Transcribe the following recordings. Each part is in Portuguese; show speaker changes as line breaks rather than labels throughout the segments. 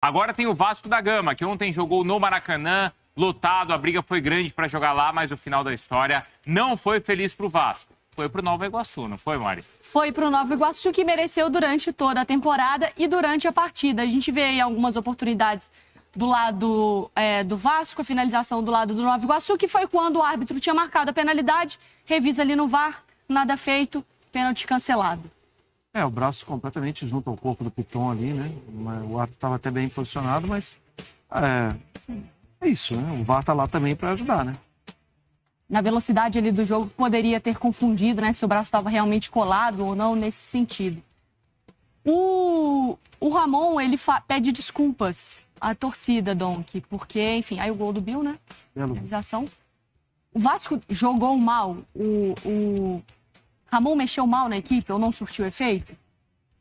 Agora tem o Vasco da Gama, que ontem jogou no Maracanã, lotado, a briga foi grande para jogar lá, mas o final da história não foi feliz para o Vasco. Foi para o Nova Iguaçu, não foi, Mari?
Foi para o Nova Iguaçu, que mereceu durante toda a temporada e durante a partida. A gente vê aí algumas oportunidades do lado do Vasco, a finalização do lado do Nova Iguaçu, que foi quando o árbitro tinha marcado a penalidade, revisa ali no VAR, nada feito, pênalti cancelado.
O braço completamente junto ao corpo do Piton ali, né? O árbitro estava até bem posicionado, mas é isso, né? O VAR tá lá também para ajudar, né?
Na velocidade ali do jogo, poderia ter confundido, né? Se o braço estava realmente colado ou não nesse sentido. O Ramon, ele pede desculpas à torcida, Donk, porque, enfim, aí o gol do Bill, né? Realização. O Vasco jogou mal, o Ramon mexeu mal na equipe ou não surtiu efeito?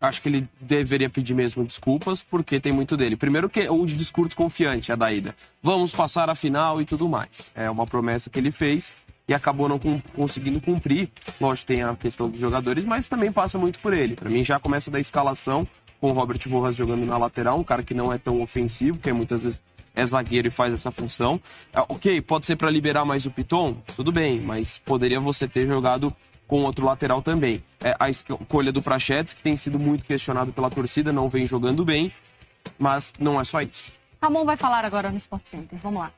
Acho que ele deveria pedir mesmo desculpas, porque tem muito dele. Primeiro que o discurso confiante, a da ida. Vamos passar a final e tudo mais. É uma promessa que ele fez e acabou não conseguindo cumprir. Lógico, tem a questão dos jogadores, mas também passa muito por ele. Para mim já começa da escalação, com o Robert Rojas jogando na lateral, um cara que não é tão ofensivo, que muitas vezes é zagueiro e faz essa função. Ok, pode ser para liberar mais o Piton? Tudo bem, mas poderia você ter jogado com outro lateral também. A escolha do Prachetes, que tem sido muito questionado pela torcida, não vem jogando bem, mas não é só isso.
Ramon vai falar agora no Sport Center. Vamos lá.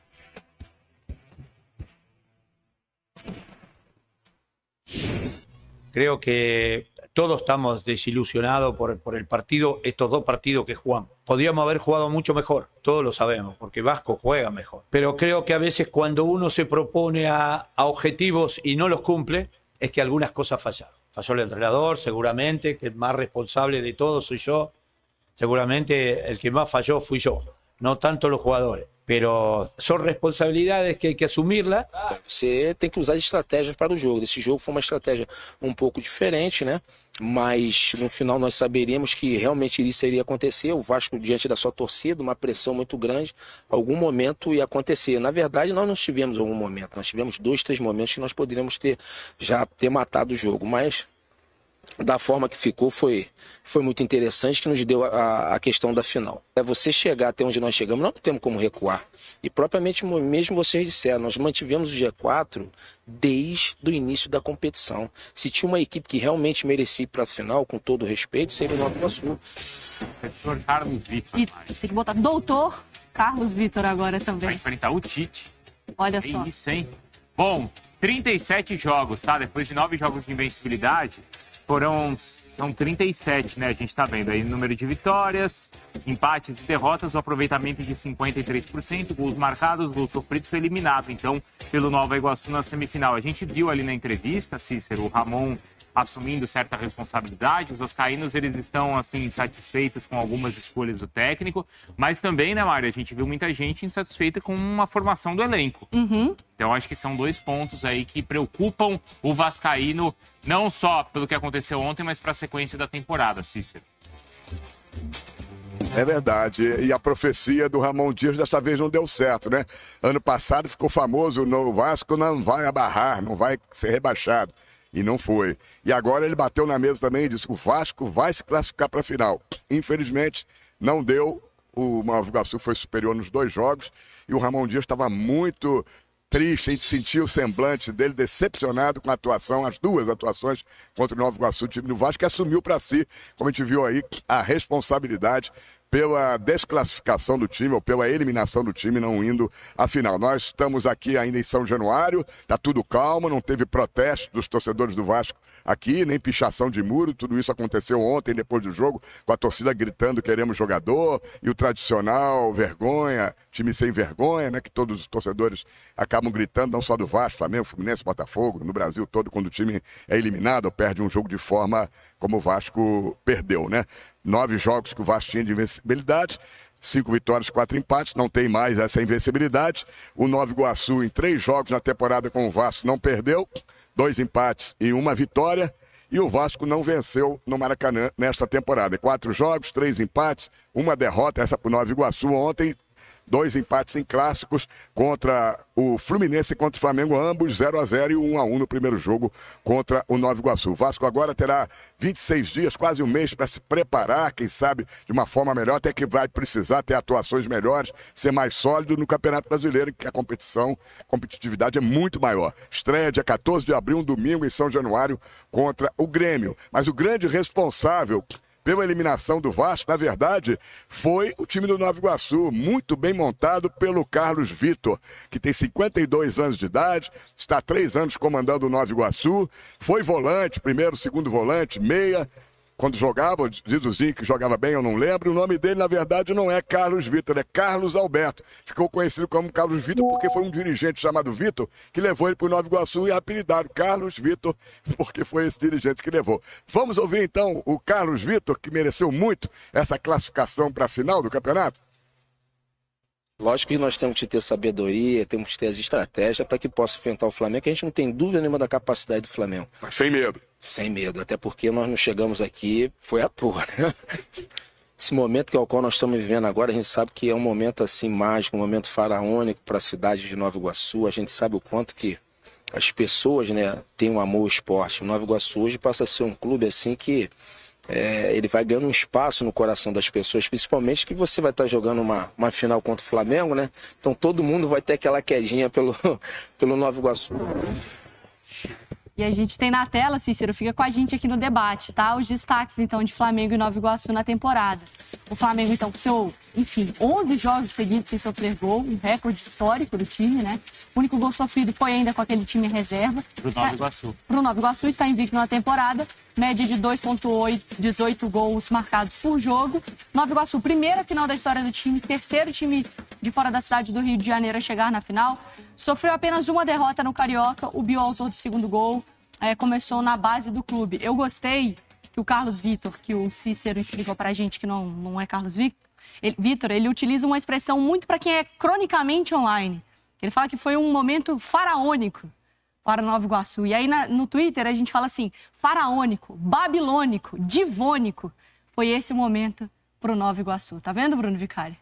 Creo que todos estamos desilusionados por el partido, estos dos partidos que jugamos. Podríamos haber jugado mucho mejor, todos lo sabemos, porque Vasco juega mejor. Pero creo que a veces cuando uno se propone a objetivos y no los cumple, es que algunas cosas fallaron. Falló el entrenador, seguramente, que el más responsable de todo soy yo. Seguramente el que más falló fui yo, no tanto los jugadores. Pero son responsabilidades que hay que asumirlas.
Você tem que usar estratégias para o jogo. Esse jogo foi uma estratégia um pouco diferente, né? Mas no final nós saberíamos que realmente isso iria acontecer. O Vasco, diante da sua torcida, uma pressão muito grande, algum momento ia acontecer. Na verdade, nós não tivemos algum momento. Nós tivemos 2, 3 momentos que nós poderíamos ter matado o jogo. Mas da forma que ficou foi muito interessante, que nos deu a questão da final. Você chegar até onde nós chegamos, nós não temos como recuar. E propriamente mesmo vocês disseram, nós mantivemos o G4 desde o início da competição. Se tinha uma equipe que realmente merecia ir para a final, com todo respeito, seria o Nova Iguaçu.
Professor Carlos Vitor.
Tem que botar doutor Carlos Vitor agora também.
Vai enfrentar o Tite.
Olha só.
Isso, hein? Bom, 37 jogos, tá? Depois de 9 jogos de invencibilidade, são 37, né? A gente tá vendo aí o número de vitórias, empates e derrotas, o aproveitamento de 53%, gols marcados, gols sofridos, foi eliminado, então, pelo Nova Iguaçu na semifinal. A gente viu ali na entrevista, Cícero, o Ramon assumindo certa responsabilidade, os vascaínos, eles estão, assim, insatisfeitos com algumas escolhas do técnico, mas também, né, Mário, a gente viu muita gente insatisfeita com uma formação do elenco. Então, acho que são 2 pontos aí que preocupam o vascaíno, não só pelo que aconteceu ontem, mas para a sequência da temporada, Cícero.
É verdade. E a profecia do Ramon Dias desta vez não deu certo, né? Ano passado ficou famoso no Vasco, não vai abarrar, não vai ser rebaixado. E não foi. E agora ele bateu na mesa também e disse que o Vasco vai se classificar para a final. Infelizmente, não deu. O Nova Iguaçu foi superior nos 2 jogos e o Ramon Dias estava muito triste. A gente sentiu o semblante dele decepcionado com a atuação, as 2 atuações contra o Nova Iguaçu, o time do Vasco, que assumiu para si, como a gente viu aí, a responsabilidade pela desclassificação do time ou pela eliminação do time não indo à final. Nós estamos aqui ainda em São Januário, tá tudo calmo, não teve protesto dos torcedores do Vasco aqui, nem pichação de muro, tudo isso aconteceu ontem depois do jogo, com a torcida gritando queremos jogador, e o tradicional vergonha, time sem vergonha, né, que todos os torcedores acabam gritando, não só do Vasco, Flamengo, Fluminense, Botafogo, no Brasil todo, quando o time é eliminado ou perde um jogo de forma como o Vasco perdeu, né? 9 jogos que o Vasco tinha de invencibilidade, 5 vitórias, 4 empates, não tem mais essa invencibilidade. O Nova Iguaçu, em 3 jogos na temporada com o Vasco, não perdeu, 2 empates e 1 vitória. E o Vasco não venceu no Maracanã nesta temporada. 4 jogos, 3 empates, 1 derrota, essa para o Nova Iguaçu ontem. 2 empates em clássicos contra o Fluminense e contra o Flamengo, ambos 0-0 e 1-1 no primeiro jogo contra o Nova Iguaçu. O Vasco agora terá 26 dias, quase um mês, para se preparar, quem sabe, de uma forma melhor, até que vai precisar ter atuações melhores, ser mais sólido no Campeonato Brasileiro, que a competitividade é muito maior. Estreia dia 14 de abril, um domingo, em São Januário, contra o Grêmio. Mas o grande responsável pela eliminação do Vasco, na verdade, foi o time do Nova Iguaçu, muito bem montado pelo Carlos Vitor, que tem 52 anos de idade, está há 3 anos comandando o Nova Iguaçu, foi volante, primeiro, segundo volante, meia. Quando jogava, diz o Zinho que jogava bem, eu não lembro. O nome dele, na verdade, não é Carlos Vitor, é Carlos Alberto. Ficou conhecido como Carlos Vitor porque foi um dirigente chamado Vitor que levou ele para o Nova Iguaçu e apelidaram Carlos Vitor porque foi esse dirigente que levou. Vamos ouvir, então, o Carlos Vitor, que mereceu muito essa classificação para a final do campeonato?
Lógico que nós temos que ter sabedoria, temos que ter as estratégias para que possa enfrentar o Flamengo, que a gente não tem dúvida nenhuma da capacidade do Flamengo.
Mas sem medo.
Sem medo, até porque nós não chegamos aqui, foi à toa, né? Esse momento que é o qual nós estamos vivendo agora, a gente sabe que é um momento assim mágico, um momento faraônico para a cidade de Nova Iguaçu. A gente sabe o quanto que as pessoas, né, têm um amor ao esporte. O Nova Iguaçu hoje passa a ser um clube assim que ele vai ganhando um espaço no coração das pessoas, principalmente que você vai estar jogando uma final contra o Flamengo, né? Então todo mundo vai ter aquela quedinha pelo Nova Iguaçu.
E a gente tem na tela, Cícero, fica com a gente aqui no debate, tá? Os destaques, então, de Flamengo e Nova Iguaçu na temporada. O Flamengo, então, com seu, 11 jogos seguidos sem sofrer gol, um recorde histórico do time, né? O único gol sofrido foi ainda com aquele time reserva.
Pro Nova Iguaçu.
Pro Nova Iguaçu, está invicto na temporada, média de 2,18 gols marcados por jogo. Nova Iguaçu, primeira final da história do time, terceiro time de fora da cidade do Rio de Janeiro a chegar na final. Sofreu apenas uma derrota no Carioca, o Biol, autor do segundo gol, começou na base do clube. Eu gostei que o Carlos Vitor, que o Cícero explicou pra gente que não é Carlos Vitor, ele utiliza uma expressão muito para quem é cronicamente online. Ele fala que foi um momento faraônico para Nova Iguaçu. E aí no Twitter a gente fala assim, faraônico, babilônico, divônico. Foi esse o momento pro Nova Iguaçu. Tá vendo, Bruno Vicari?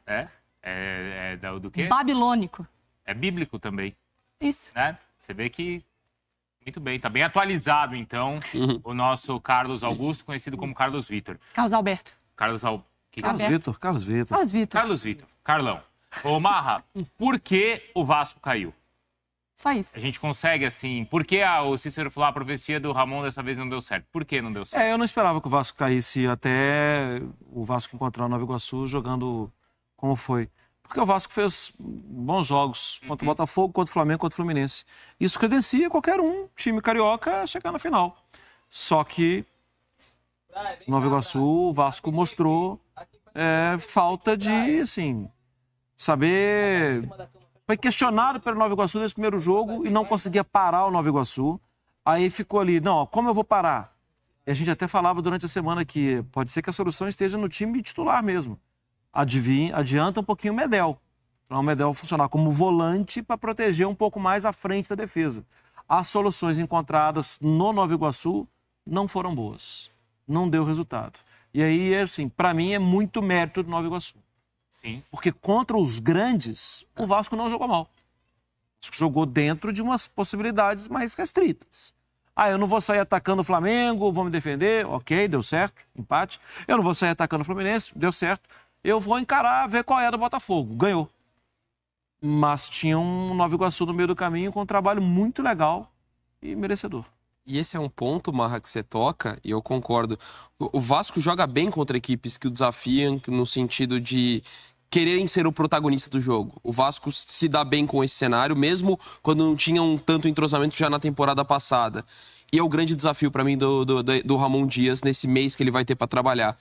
Do quê?
Babilônico.
É bíblico também.
Isso.
Né? Você vê que... Muito bem, tá bem atualizado, então, o nosso Carlos Augusto, conhecido como Carlos Vitor.
Carlos Alberto.
Carlos Vitor. Carlão. Ô, Marra, por que o Vasco caiu?
Só isso.
A gente consegue, assim... Por que o Cícero falou a profecia do Ramon dessa vez não deu certo? Por que não deu certo?
Eu não esperava que o Vasco caísse até o Vasco encontrar o Nova Iguaçu jogando como foi. Porque o Vasco fez bons jogos contra o Botafogo, contra o Flamengo, contra o Fluminense. Isso credencia qualquer time carioca a chegar na final. Só que no Nova Iguaçu, o Vasco mostrou falta de, assim, saber... Foi questionado pelo Nova Iguaçu nesse primeiro jogo e não conseguia parar o Nova Iguaçu. Aí ficou ali, não, como eu vou parar? E a gente até falava durante a semana que pode ser que a solução esteja no time titular mesmo. Adianta um pouquinho o Medel, para o Medel funcionar como volante para proteger um pouco mais a frente da defesa. As soluções encontradas no Nova Iguaçu não foram boas, não deu resultado. E aí, assim, para mim é muito mérito do Nova Iguaçu.
Sim.
Porque contra os grandes, o Vasco não jogou mal. O Vasco jogou dentro de umas possibilidades mais restritas. Eu não vou sair atacando o Flamengo, vou me defender, ok, deu certo, empate. Eu não vou sair atacando o Fluminense, deu certo. Eu vou encarar, ver qual é do Botafogo. Ganhou. Mas tinha um Nova Iguaçu no meio do caminho com um trabalho muito legal e merecedor.
E esse é um ponto, Marra, que você toca, e eu concordo. O Vasco joga bem contra equipes que o desafiam no sentido de quererem ser o protagonista do jogo. O Vasco se dá bem com esse cenário, mesmo quando não tinha tanto entrosamento já na temporada passada. E é o grande desafio para mim do Ramon Dias nesse mês que ele vai ter para trabalhar.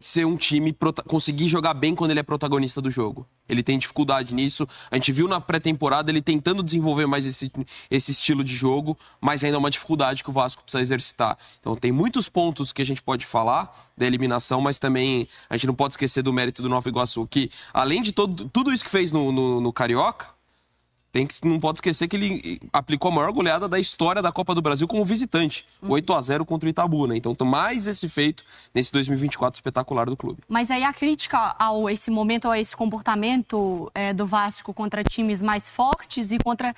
Ser um time, conseguir jogar bem quando ele é protagonista do jogo. Ele tem dificuldade nisso. A gente viu na pré-temporada ele tentando desenvolver mais esse estilo de jogo, mas ainda é uma dificuldade que o Vasco precisa exercitar. Então tem muitos pontos que a gente pode falar da eliminação, mas também a gente não pode esquecer do mérito do Nova Iguaçu, que além de tudo isso que fez no Carioca, Não pode esquecer que ele aplicou a maior goleada da história da Copa do Brasil como visitante. 8-0 contra o Itabu, né? Então, mais esse feito nesse 2024 espetacular do clube.
Mas aí a crítica a esse momento, a esse comportamento do Vasco contra times mais fortes e contra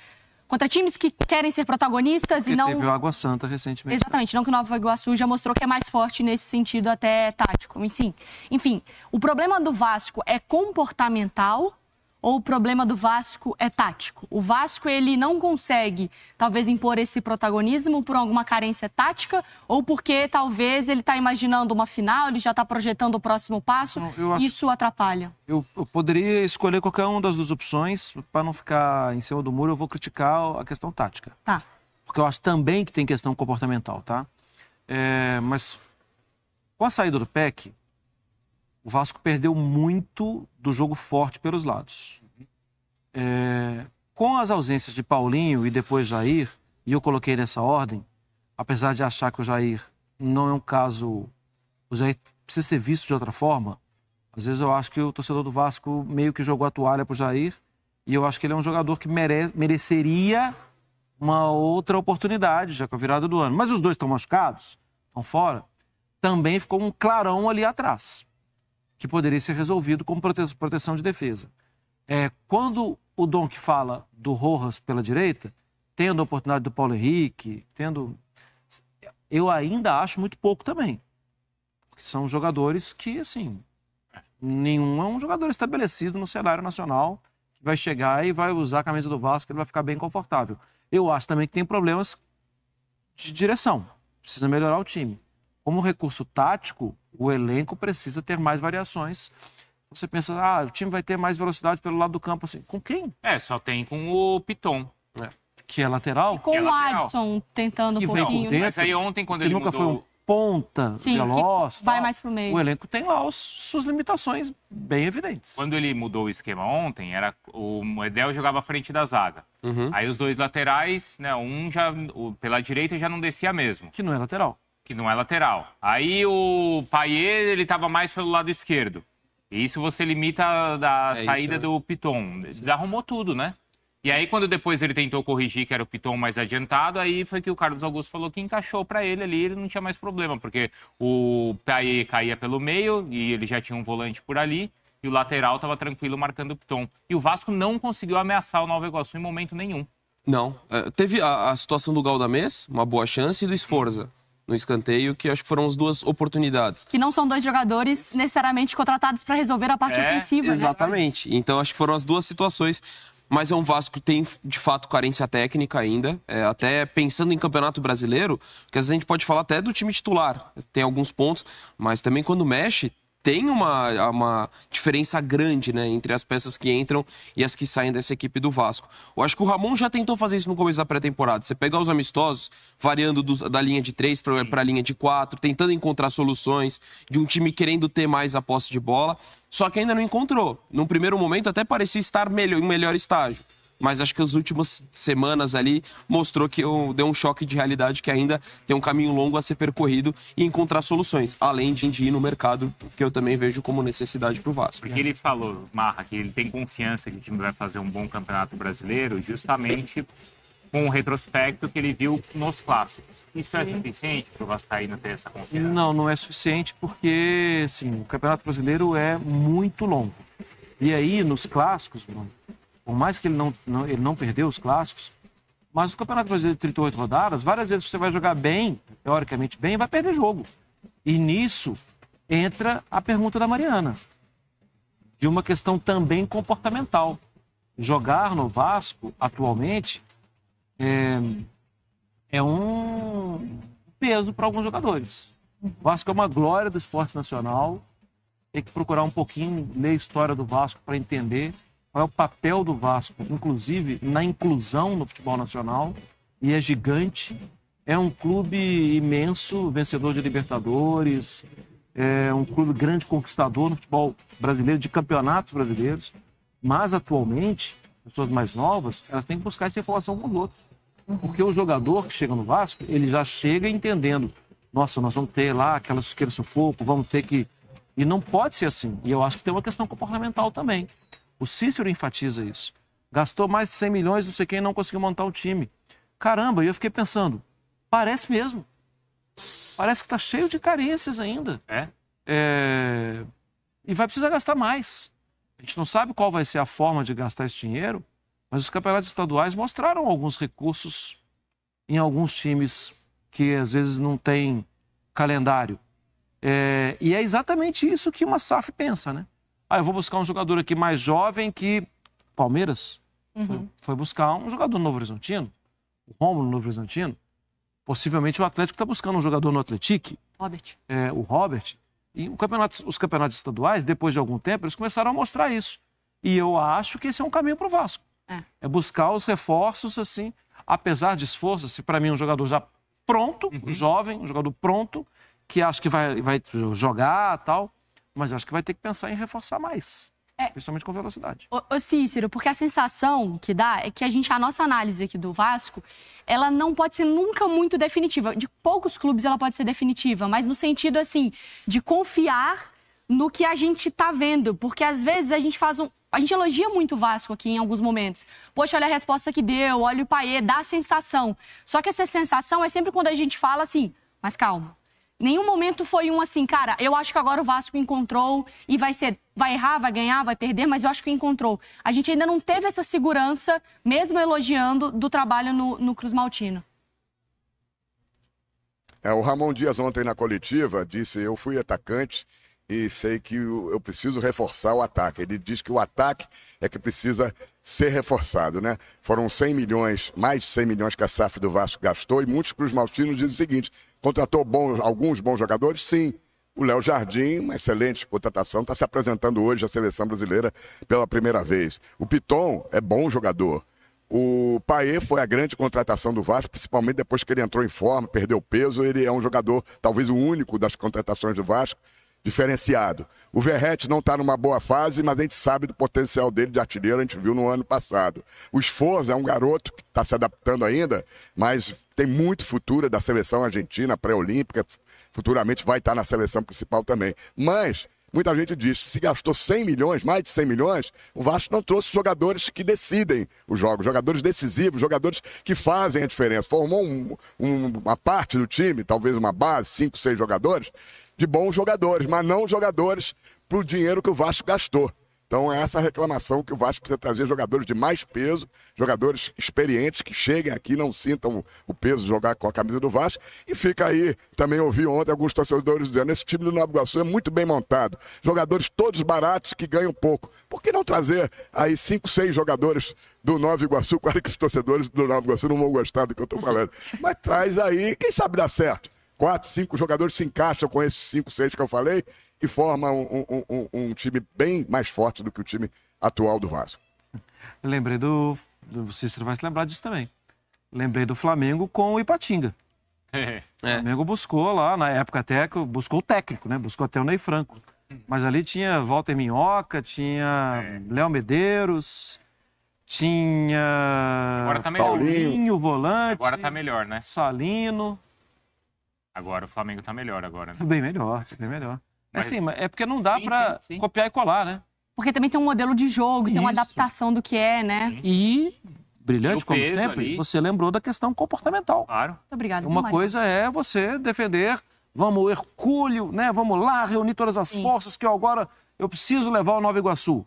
times que querem ser protagonistas
Porque
e não...
teve o Água Santa recentemente.
Exatamente, não que o Nova Iguaçu já mostrou que é mais forte nesse sentido até tático. Enfim, o problema do Vasco é comportamental ou o problema do Vasco é tático? O Vasco, ele não consegue, talvez, impor esse protagonismo por alguma carência tática ou porque, talvez, ele está imaginando uma final, ele já está projetando o próximo passo, isso atrapalha?
Eu poderia escolher qualquer uma das duas opções. Para não ficar em cima do muro, eu vou criticar a questão tática.
Tá.
Porque eu acho também que tem questão comportamental, tá? Mas com a saída do PEC, o Vasco perdeu muito do jogo forte pelos lados. Com as ausências de Paulinho e depois Jair, e eu coloquei nessa ordem, apesar de achar que o Jair não é um caso... O Jair precisa ser visto de outra forma. Às vezes eu acho que o torcedor do Vasco meio que jogou a toalha pro Jair, e eu acho que ele é um jogador que mereceria uma outra oportunidade, já com a virada do ano. Mas os dois estão machucados, estão fora. Também ficou um clarão ali atrás, que poderia ser resolvido como proteção de defesa. Quando o Donk fala do Rojas pela direita, tendo a oportunidade do Paulo Henrique, eu ainda acho muito pouco também. Porque são jogadores que, assim, nenhum é um jogador estabelecido no cenário nacional, que vai chegar e vai usar a camisa do Vasco, ele vai ficar bem confortável. Eu acho também que tem problemas de direção, precisa melhorar o time. Como recurso tático, o elenco precisa ter mais variações. Você pensa, o time vai ter mais velocidade pelo lado do campo, assim. Com quem?
Só tem com o Piton.
Que é lateral?
E com o Adson tentando um pouquinho.
Mas aí ontem, quando ele
nunca
mudou...
foi um ponta, veloz,
vai mais pro meio.
O elenco tem lá suas limitações bem evidentes.
Quando ele mudou o esquema ontem, o Edel jogava à frente da zaga. Aí os dois laterais, né, pela direita já não descia mesmo.
Que não é lateral.
Que não é lateral. Aí o Payet, ele estava mais pelo lado esquerdo. E isso você limita da saída do Piton. Desarrumou tudo, né? E aí, quando depois ele tentou corrigir, que era o Piton mais adiantado, aí foi que o Carlos Augusto falou que encaixou para ele ali, ele não tinha mais problema, porque o Payet caía pelo meio e ele já tinha um volante por ali, e o lateral estava tranquilo marcando o Piton. E o Vasco não conseguiu ameaçar o Nova Iguaçu em momento nenhum.
Não. Teve a situação do Galdamés, uma boa chance, e do Sforza no escanteio, que acho que foram as duas oportunidades.
Que não são dois jogadores necessariamente contratados para resolver a parte ofensiva, né?
Exatamente. Então acho que foram as duas situações. Mas é um Vasco que tem, de fato, carência técnica ainda. Até pensando em Campeonato Brasileiro, porque às vezes a gente pode falar até do time titular. Tem alguns pontos, mas também quando mexe, tem uma diferença grande, né, entre as peças que entram e as que saem dessa equipe do Vasco. Eu acho que o Ramon já tentou fazer isso no começo da pré-temporada. Você pegar os amistosos, variando da linha de 3 para a linha de 4, tentando encontrar soluções de um time querendo ter mais a posse de bola, só que ainda não encontrou. Num primeiro momento até parecia estar em melhor estágio. Mas acho que as últimas semanas ali mostrou que deu um choque de realidade, que ainda tem um caminho longo a ser percorrido e encontrar soluções, além de ir no mercado, que eu também vejo como necessidade para o Vasco.
Porque ele falou, Marra, que ele tem confiança que o time vai fazer um bom campeonato brasileiro, justamente com o retrospecto que ele viu nos clássicos. Isso é suficiente para o Vascaíno ter essa confiança?
Não, não é suficiente porque, sim, o campeonato brasileiro é muito longo. E aí, nos clássicos, por mais que ele não perdeu os clássicos, mas o Campeonato Brasileiro de 38 rodadas, várias vezes você vai jogar bem, teoricamente bem, e vai perder jogo. E nisso entra a pergunta da Mariana, de uma questão também comportamental. Jogar no Vasco, atualmente, é um peso para alguns jogadores. O Vasco é uma glória do esporte nacional, tem que procurar um pouquinho, ler a história do Vasco para entender qual é o papel do Vasco, inclusive na inclusão no futebol nacional, e é gigante. É um clube imenso, vencedor de Libertadores, é um clube grande conquistador no futebol brasileiro, de campeonatos brasileiros, mas atualmente, pessoas mais novas, elas têm que buscar essa informação com os outros. Porque o jogador que chega no Vasco, ele já chega entendendo, nossa, nós vamos ter lá aquela suqueira sufoco, vamos ter que... E não pode ser assim. E eu acho que tem uma questão comportamental também. O Cícero enfatiza isso. Gastou mais de 100 milhões, não sei quem, não conseguiu montar um time. Caramba, e eu fiquei pensando, parece mesmo. Parece que está cheio de carências ainda. E vai precisar gastar mais. A gente não sabe qual vai ser a forma de gastar esse dinheiro, mas os campeonatos estaduais mostraram alguns recursos em alguns times que às vezes não têm calendário. E é exatamente isso que uma SAF pensa, né? Eu vou buscar um jogador aqui mais jovem que... Palmeiras foi buscar um jogador no Novo Horizontino, o Rômulo no Novo Horizontino. Possivelmente o Atlético está buscando um jogador no Atlético. O Robert. E os campeonatos estaduais, depois de algum tempo, eles começaram a mostrar isso. E eu acho que esse é um caminho para o Vasco. É buscar os reforços, assim, apesar de esforço. Se para mim um jogador já pronto, jovem, um jogador pronto, que acho que vai jogar e tal, mas acho que vai ter que pensar em reforçar mais. Principalmente com velocidade.
Ô Cícero, porque a sensação que dá é que a nossa análise aqui do Vasco, ela não pode ser nunca muito definitiva. De poucos clubes ela pode ser definitiva, mas no sentido, assim, de confiar no que a gente tá vendo. Porque às vezes a gente elogia muito o Vasco aqui em alguns momentos. Poxa, olha a resposta que deu, olha o Payet, dá a sensação. Só que essa sensação é sempre quando a gente fala assim, mas calma. Nenhum momento foi assim, cara, eu acho que agora o Vasco encontrou e vai errar, vai ganhar, vai perder, mas eu acho que encontrou. A gente ainda não teve essa segurança, mesmo elogiando, do trabalho no Cruz Maltino.
O Ramon Dias ontem na coletiva disse, eu fui atacante e sei que eu preciso reforçar o ataque. Ele diz que o ataque é que precisa ser reforçado, né? Foram 100 milhões, mais de 100 milhões que a SAF do Vasco gastou e muitos Cruz Maltinos dizem o seguinte, contratou alguns bons jogadores? Sim. O Léo Jardim, uma excelente contratação, está se apresentando hoje à seleção brasileira pela primeira vez. O Piton é bom jogador. O Payet foi a grande contratação do Vasco, principalmente depois que ele entrou em forma, perdeu peso. Ele é um jogador, talvez o único das contratações do Vasco, diferenciado. O Verratti não está numa boa fase, mas a gente sabe do potencial dele de artilheiro, a gente viu no ano passado. O Sforza é um garoto que está se adaptando ainda, mas tem muito futuro da seleção argentina, pré-olímpica, futuramente vai estar na seleção principal também. Mas muita gente diz, se gastou 100 milhões, mais de 100 milhões, o Vasco não trouxe jogadores que decidem os jogos, jogadores decisivos, jogadores que fazem a diferença. Formou uma parte do time, talvez uma base, 5, 6 jogadores, de bons jogadores, mas não jogadores para o dinheiro que o Vasco gastou. Então é essa reclamação que o Vasco precisa trazer jogadores de mais peso, jogadores experientes que cheguem aqui, não sintam o peso de jogar com a camisa do Vasco. E fica aí, também ouvi ontem alguns torcedores dizendo, esse time do Nova Iguaçu é muito bem montado, jogadores todos baratos que ganham pouco. Por que não trazer aí 5, 6 jogadores do Nova Iguaçu? Claro que os torcedores do Nova Iguaçu não vão gostar do que eu estou falando, mas traz aí, quem sabe dá certo. 4, 5 jogadores se encaixam com esses 5, 6 que eu falei e formam um time bem mais forte do que o time atual do Vasco.
Eu lembrei do Cícero vai se lembrar disso também. Lembrei do Flamengo com o Ipatinga. O Flamengo buscou lá, na época até, buscou o técnico, né? Buscou até o Ney Franco. Mas ali tinha Walter Minhoca, tinha Léo Medeiros, tinha
Agora tá melhor.
Paulinho, volante.
Agora tá melhor, né?
Salino.
Agora o Flamengo tá melhor agora, né?
Tá bem melhor, tá bem melhor.
Mas...
Assim, é porque não dá pra copiar e colar, né?
Porque também tem um modelo de jogo, tem uma adaptação do que é, né?
E, brilhante como sempre,
ali.
você lembrou da questão comportamental.
Claro.
Muito obrigada.
Uma coisa é você defender, vamos, Hercúleo, né? Vamos lá, reunir todas as forças que agora eu preciso levar o Nova Iguaçu.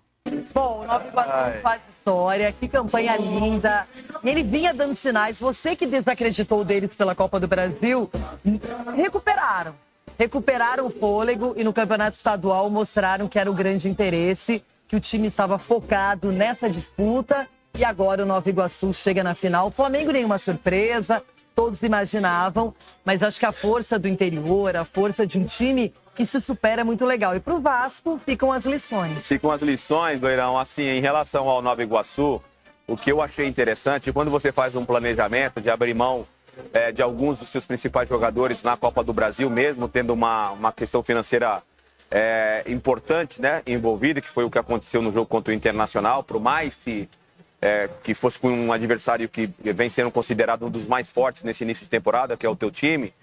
Bom, o Nova Iguaçu faz história, que campanha linda. E ele vinha dando sinais, você que desacreditou deles pela Copa do Brasil, recuperaram o fôlego e no Campeonato Estadual mostraram que era o grande interesse, que o time estava focado nessa disputa e agora o Nova Iguaçu chega na final. O Flamengo nenhuma surpresa, todos imaginavam, mas acho que a força do interior, a força de um time que se supera é muito legal. E para o Vasco ficam as lições.
Ficam as lições, Loirão, assim, em relação ao Nova Iguaçu, o que eu achei interessante, quando você faz um planejamento de abrir mão de alguns dos seus principais jogadores na Copa do Brasil, mesmo tendo uma questão financeira importante, né, envolvida, que foi o que aconteceu no jogo contra o Internacional, por mais que fosse com um adversário que vem sendo considerado um dos mais fortes nesse início de temporada, que é o teu time,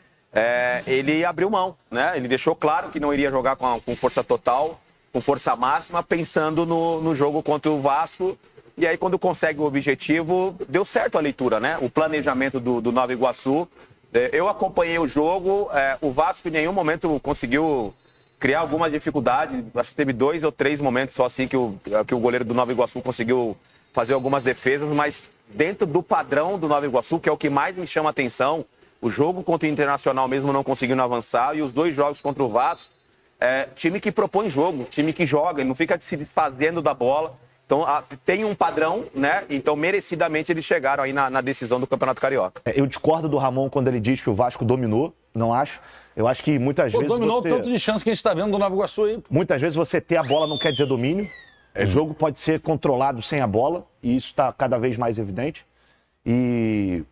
ele abriu mão, né? Ele deixou claro que não iria jogar com força total, com força máxima, pensando no jogo contra o Vasco, E aí, quando consegue o objetivo, deu certo a leitura, né? O planejamento do Nova Iguaçu. Eu acompanhei o jogo, o Vasco em nenhum momento conseguiu criar algumas dificuldades. Acho que teve 2 ou 3 momentos só assim que o goleiro do Nova Iguaçu conseguiu fazer algumas defesas, mas dentro do padrão do Nova Iguaçu, que é o que mais me chama a atenção, o jogo contra o Internacional mesmo não conseguindo avançar, e os 2 jogos contra o Vasco, time que propõe jogo, time que joga, ele não fica se desfazendo da bola. Então, tem um padrão, né? Então, merecidamente, eles chegaram aí na decisão do Campeonato Carioca.
Eu discordo do Ramon quando ele diz que o Vasco dominou, não acho. Eu acho que muitas vezes
dominou o tanto de chance que a gente está vendo do Nova Iguaçu aí.
Muitas vezes você ter a bola não quer dizer domínio. O jogo pode ser controlado sem a bola, e isso está cada vez mais evidente. E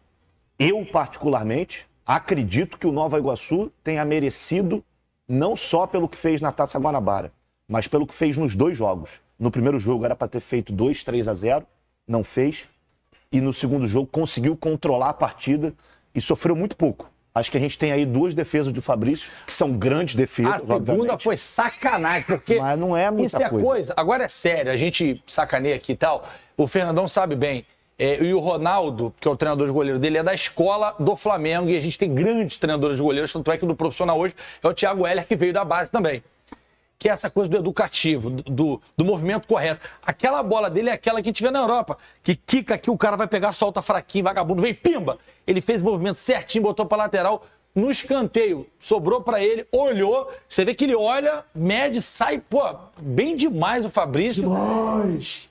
eu, particularmente, acredito que o Nova Iguaçu tenha merecido, não só pelo que fez na Taça Guanabara, mas pelo que fez nos 2 jogos. No primeiro jogo era para ter feito 2-3-0, não fez. E no segundo jogo conseguiu controlar a partida e sofreu muito pouco. Acho que a gente tem aí 2 defesas do Fabrício, que são grandes defesas.
A segunda foi sacanagem, porque
mas não é muita
isso é coisa. Agora é sério, a gente sacaneia aqui e tal. O Fernandão sabe bem. E o Ronaldo, que é o treinador de goleiro dele, é da escola do Flamengo. E a gente tem grandes treinadores de goleiros, tanto é que o do profissional hoje é o Thiago Heller, que veio da base também. Que é essa coisa do educativo, do movimento correto. Aquela bola dele é aquela que a gente vê na Europa, que quica aqui, o cara vai pegar, solta fraquinho, vagabundo, vem, pimba! Ele fez o movimento certinho, botou pra lateral, no escanteio, sobrou pra ele, olhou, você vê que ele olha, mede, sai, pô, bem demais o Fabrício. Demais!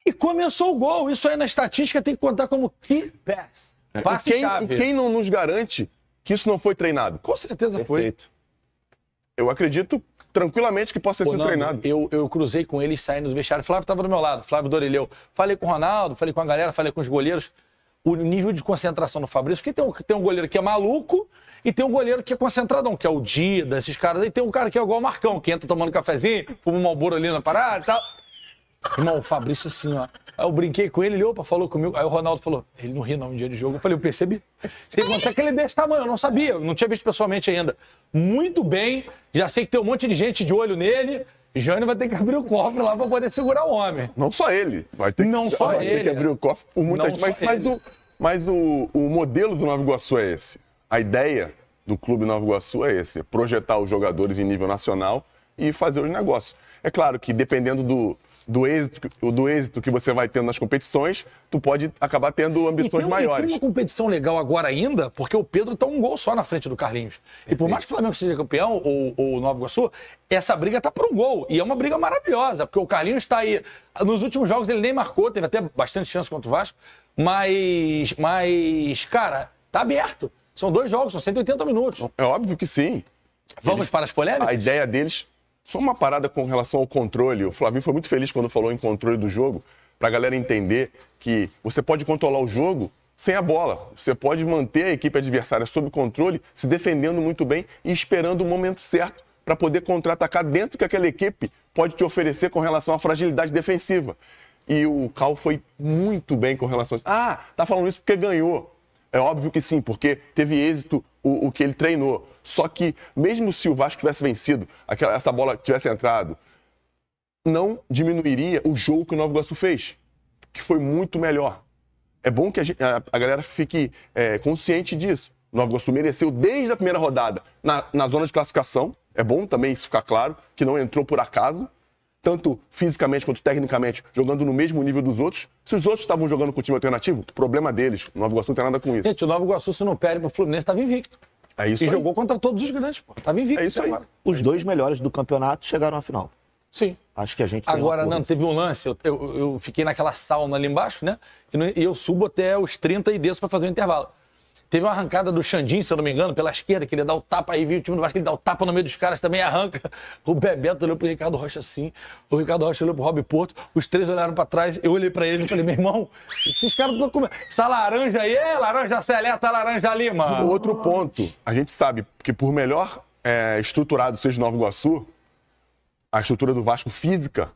E começou o gol, isso aí na estatística tem que contar como key pass.
E quem não nos garante que isso não foi treinado?
Com certeza foi.
Eu acredito tranquilamente que possa ter sido treinado.
Eu cruzei com ele saindo do vestiário. Flávio estava do meu lado, Flávio Dorileu. Falei com o Ronaldo, falei com a galera, falei com os goleiros. O nível de concentração do Fabrício, porque tem um goleiro que é maluco e tem um goleiro que é concentradão, que é o Dida, esses caras. Aí tem um cara que é igual o Marcão, que entra tomando cafezinho, fuma um Marlboro ali na parada e tal. Irmão, o Fabrício assim, ó. Aí eu brinquei com ele, opa, falou comigo. Aí o Ronaldo falou, ele não ri não, um dia de jogo. Eu falei, eu percebi. Sem contar que ele é desse tamanho, eu não sabia, eu não tinha visto pessoalmente ainda. Muito bem, já sei que tem um monte de gente de olho nele. Jânio vai ter que abrir o cofre lá pra poder segurar o homem.
Não só ele, vai ter que abrir o cofre por muita gente. Mas o modelo do Nova Iguaçu é esse. A ideia do Clube Nova Iguaçu é esse, projetar os jogadores em nível nacional e fazer os negócios. É claro que dependendo do êxito que você vai tendo nas competições, tu pode acabar tendo ambições maiores.
E tem uma competição legal agora ainda, porque o Pedro tá um gol só na frente do Carlinhos. E por mais que o Flamengo seja campeão, ou o Nova Iguaçu, essa briga tá por um gol. E é uma briga maravilhosa, porque o Carlinhos tá aí. Nos últimos jogos ele nem marcou, teve até bastante chance contra o Vasco, mas cara, tá aberto. São 2 jogos, são 180 minutos.
É óbvio que sim.
Vamos para as polêmicas?
A ideia deles... Só uma parada com relação ao controle. O Flavinho foi muito feliz quando falou em controle do jogo, para a galera entender que você pode controlar o jogo sem a bola. Você pode manter a equipe adversária sob controle, se defendendo muito bem e esperando o momento certo para poder contra-atacar dentro do que aquela equipe pode te oferecer com relação à fragilidade defensiva. E o Cal foi muito bem com relação a isso. Ah, tá falando isso porque ganhou. É óbvio que sim, porque teve êxito o que ele treinou. Só que, mesmo se o Vasco tivesse vencido, essa bola tivesse entrado, não diminuiria o jogo que o Nova Iguaçu fez, que foi muito melhor. É bom que a galera fique consciente disso. O Nova Iguaçu mereceu, desde a primeira rodada, na zona de classificação. É bom também isso ficar claro, que não entrou por acaso, tanto fisicamente quanto tecnicamente, jogando no mesmo nível dos outros. Se os outros estavam jogando com o time alternativo, problema deles. O Nova Iguaçu não tem nada com isso.
Gente, o Nova Iguaçu, se não perde pro Fluminense, estava invicto.
É isso
e
aí.
jogou contra todos os grandes, pô. Tava invicto.
É isso aí.
Os 2 melhores do campeonato chegaram à final.
Sim.
Acho que a gente
agora, não, teve um lance, eu fiquei naquela sauna ali embaixo, né? E eu subo até os 30 e desço para fazer o intervalo. Teve uma arrancada do Xandinho, se eu não me engano, pela esquerda, que ele ia dar o tapa, aí viu o time do Vasco, ele dá o tapa no meio dos caras, também arranca. O Bebeto olhou pro Ricardo Rocha assim, o Ricardo Rocha olhou pro Rob Porto, os 3 olharam pra trás, eu olhei pra eles e falei, meu irmão, esses caras estão comendo. Essa laranja aí, laranja seleta, laranja lima.
Outro ponto, a gente sabe que por melhor estruturado seja o Nova Iguaçu, a estrutura do Vasco física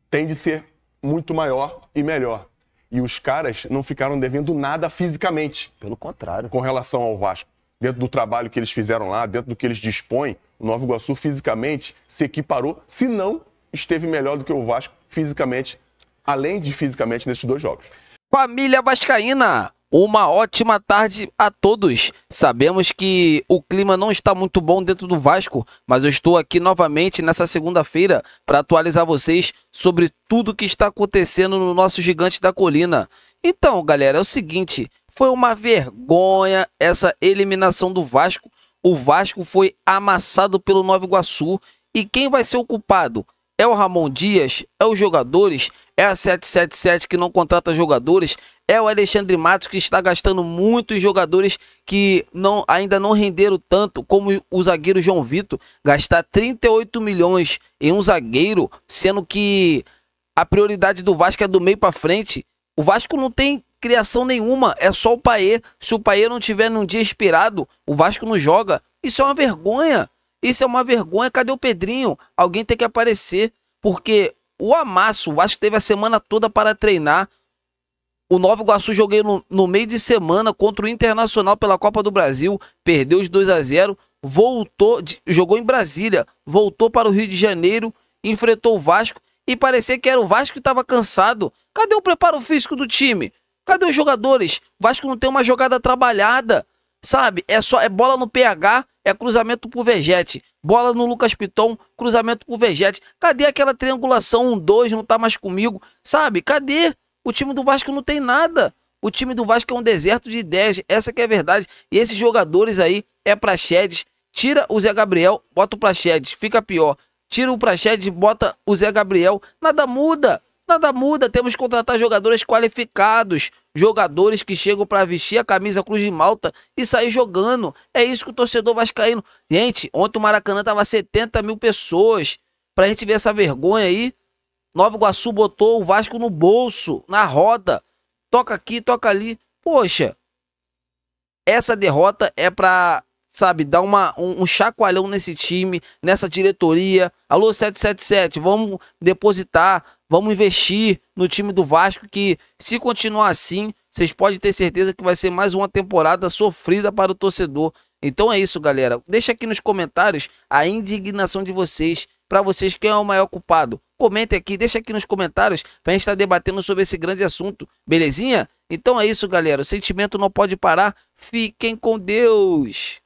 tende a ser muito maior e melhor. E os caras não ficaram devendo nada fisicamente.
Pelo contrário.
Com relação ao Vasco. Dentro do trabalho que eles fizeram lá, dentro do que eles dispõem, o Nova Iguaçu fisicamente se equiparou, se não esteve melhor do que o Vasco fisicamente além de fisicamente nesses 2 jogos.
Família vascaína, uma ótima tarde a todos. Sabemos que o clima não está muito bom dentro do Vasco, mas eu estou aqui novamente nessa segunda-feira para atualizar vocês sobre tudo que está acontecendo no nosso Gigante da Colina. Então, galera, é o seguinte, foi uma vergonha essa eliminação do Vasco. O Vasco foi amassado pelo Nova Iguaçu. E quem vai ser o culpado? É o Ramon Dias? É os jogadores? É a 777 que não contrata jogadores? É o Alexandre Matos que está gastando muito em jogadores que ainda não renderam tanto, como o zagueiro João Vitor, gastar 38 milhões em um zagueiro, sendo que a prioridade do Vasco é do meio para frente. O Vasco não tem criação nenhuma, é só o Payet. Se o Payet não tiver num dia inspirado, o Vasco não joga. Isso é uma vergonha. Isso é uma vergonha. Cadê o Pedrinho? Alguém tem que aparecer, porque o amasso, o Vasco teve a semana toda para treinar. O Nova Iguaçu joguei no meio de semana contra o Internacional pela Copa do Brasil, perdeu os 2-0, voltou, jogou em Brasília, voltou para o Rio de Janeiro, enfrentou o Vasco e parecia que era o Vasco que estava cansado. Cadê o preparo físico do time? Cadê os jogadores? O Vasco não tem uma jogada trabalhada, sabe? É bola no PH, é cruzamento pro Vegete. Bola no Lucas Piton, cruzamento pro Vegete. Cadê aquela triangulação 1-2, não tá mais comigo? Sabe? Cadê? O time do Vasco não tem nada. O time do Vasco é um deserto de ideias. Essa que é a verdade. E esses jogadores aí é Praxedes. Tira o Zé Gabriel, bota o Praxedes. Fica pior. Tira o Praxedes, bota o Zé Gabriel. Nada muda. Nada muda. Temos que contratar jogadores qualificados. Jogadores que chegam para vestir a camisa Cruz de Malta e sair jogando. É isso que o torcedor vascaíno... Gente, ontem o Maracanã tava 70 mil pessoas. Pra gente ver essa vergonha aí. Nova Iguaçu botou o Vasco no bolso, na roda. Toca aqui, toca ali. Poxa, essa derrota é pra, sabe, dar um chacoalhão nesse time, nessa diretoria. Alô, 777, vamos depositar, vamos investir no time do Vasco, que se continuar assim, vocês podem ter certeza que vai ser mais uma temporada sofrida para o torcedor. Então é isso, galera. Deixa aqui nos comentários a indignação de vocês. Para vocês, quem é o maior culpado? Comentem aqui, deixa aqui nos comentários pra gente estar debatendo sobre esse grande assunto, belezinha? Então é isso, galera. O sentimento não pode parar. Fiquem com Deus.